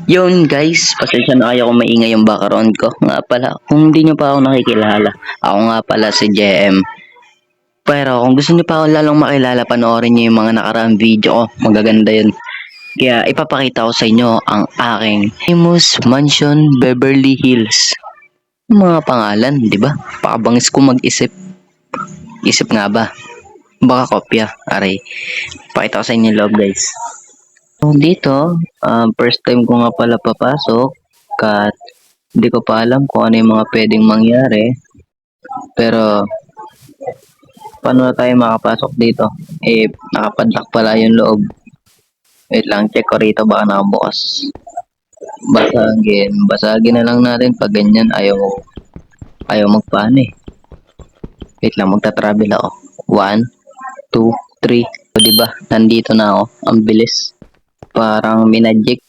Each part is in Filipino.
Yun guys, pasensya na kayo kung maingay yung background ko. Nga pala, kung hindi nyo pa ako nakikilala, ako nga pala si JM. Pero kung gusto nyo pa ako lalong makilala, panoorin nyo yung mga nakaraang video ko. Magaganda yun. Kaya ipapakita ko sa inyo ang aking famous mansion Beverly Hills. Mga pangalan, di ba? Pakabangis ko mag-isip. Isip nga ba? Baka kopya. Aray. Pakita ko sa inyo yung loob guys. So, dito, first time ko nga pala papasok. Kat hindi ko pa alam kung ano yung mga pwedeng mangyari. Pero, paano na tayo makapasok dito? Nakapadlock pala yung loob. Wait lang, check ko rito baka nakabukas. Basagin. Basagin na lang natin pag ganyan. Ayaw magpano eh. Wait lang, magta-travel ako. 1, 2, 3. O diba, nandito na ako. Ang bilis. Parang minagic.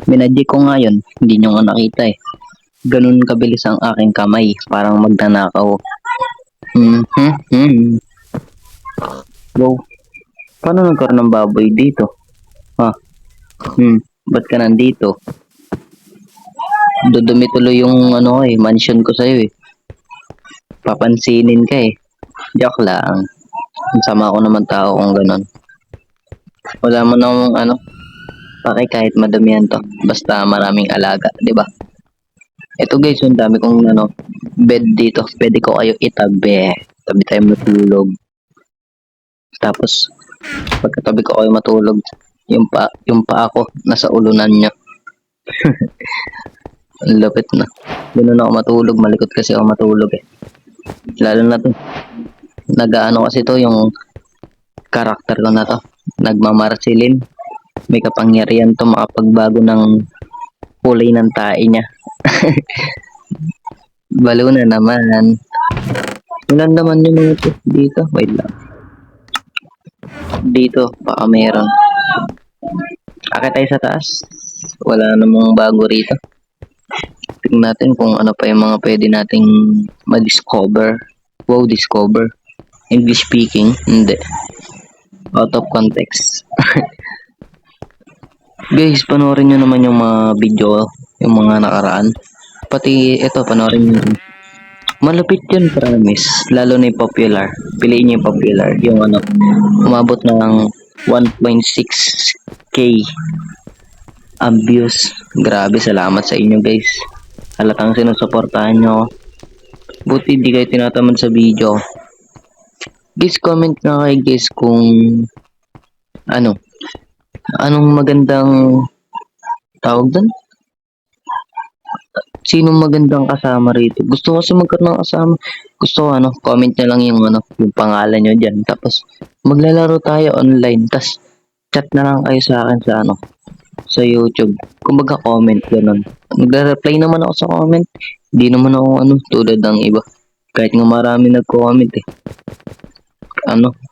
Minagic ko nga yun. Hindi nyo nga nakita eh. Ganun kabilis ang aking kamay. Parang magnanakaw. Wow. Paano nagkaroon ng baboy dito? Ha? Ba't ka nandito? Dudumi tuloy yung mansion ko sa'yo eh. Papansinin ka eh. Joke lang. Ang sama ko naman tao kung ganun. Wala mo nang pake kahit madamihan to. Basta maraming alaga, di ba? Ito guys, ang dami kong bed dito. Pwede ko kayo itabi. Tabi tayo matulog. Tapos, pagkatabi ko kayo matulog, yung pa ako, nasa ulunan niya. Ang lapit na. Ganun ako matulog. Malikot kasi ako matulog eh. Lalo na to. Nag-ano kasi to yung karakter ko na to. Nagmamarsilin. May kapangyarihan to makapagbago ng kulay ng tae niya. Balo na naman. Ilan naman yung mga ito dito? Wait lang. Dito, baka meron. Akit tayo sa taas. Wala namang bago rito. Tingnan natin kung ano pa yung mga pwede nating ma-discover. Wow, discover. English speaking? Hindi. Out of context. Guys, panoorin nyo naman yung mga video, yung mga nakaraan. Pati ito, panoorin nyo. Malapit yun, promise. Lalo na yung popular. Piliin nyo yung popular. Yung umabot ng 1.6k views. Grabe, salamat sa inyo guys. Halatang sinusuportahan nyo. Buti di kayo tinatamad sa video. Guys, comment nga kayo guys kung anong magandang tawag doon? Sinong magandang kasama rito? Gusto ko kasi magkaroon ng kasama. Gusto ko comment nyo lang yung yung pangalan nyo dyan. Tapos maglalaro tayo online. Tapos chat na lang kayo sa akin sa YouTube. Kumbaga comment ganun. Magre-reply naman ako sa comment. Hindi naman ako tulad ng iba. Kahit nga marami nag-comment eh.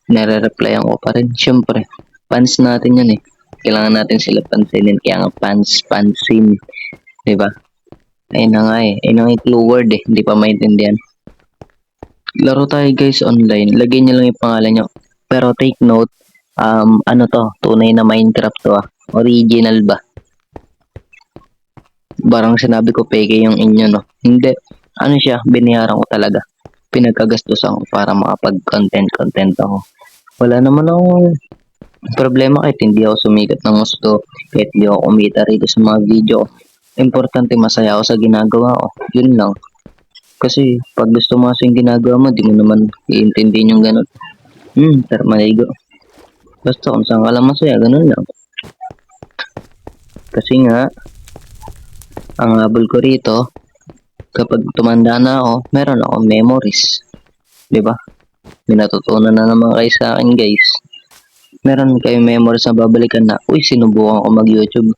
Nare-replyan ko pa rin. Siyempre, fans natin yan eh. Kailangan natin sila pansinin. Kaya nga pansin. Diba? Ayun na nga eh. Ayun na nga yung clue word eh. Hindi pa maintindihan. Laro tayo guys online. Lagyan nyo lang yung pangalan nyo. Pero take note, tunay na Minecraft to ah. Original ba? Barang sinabi ko peke yung inyo no. Hindi. Siya, binayaran ko talaga. Pinagkagastusan ko para makapag-content ako. Wala naman akong problema kahit hindi ako sumikat ng gusto. Kahit hindi ako kumita rito sa mga video. Importante masaya ako sa ginagawa ko. Yun lang. Kasi pag gusto mo kasi yung ginagawa mo, di mo naman iintindihin yung ganun. Tara maligo. Basta kung saan ka lang masaya, ganun lang. Kasi nga, ang habol ko rito, kapag tumanda na ako, meron ako memories. Diba? May natutunan na naman kayo sa akin guys. Meron kayo memories na babalikan na, uy, sinubukan ko mag-YouTube.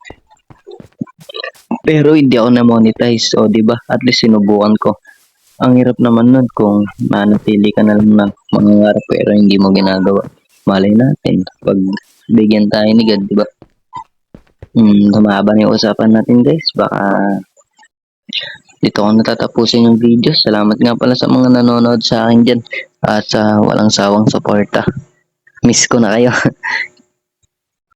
Pero hindi ako na-monetize. O diba? At least sinubukan ko. Ang hirap naman nun kung manatili ka na lang na mangangarap pero hindi mo ginagawa. Malay natin. Pag bigyan tayo ni God, diba? Humaba na yung usapan natin guys. Baka dito ko natatapusin yung video. Salamat nga pala sa mga nanonood sa akin dyan. At sa walang sawang suporta. Miss ko na kayo.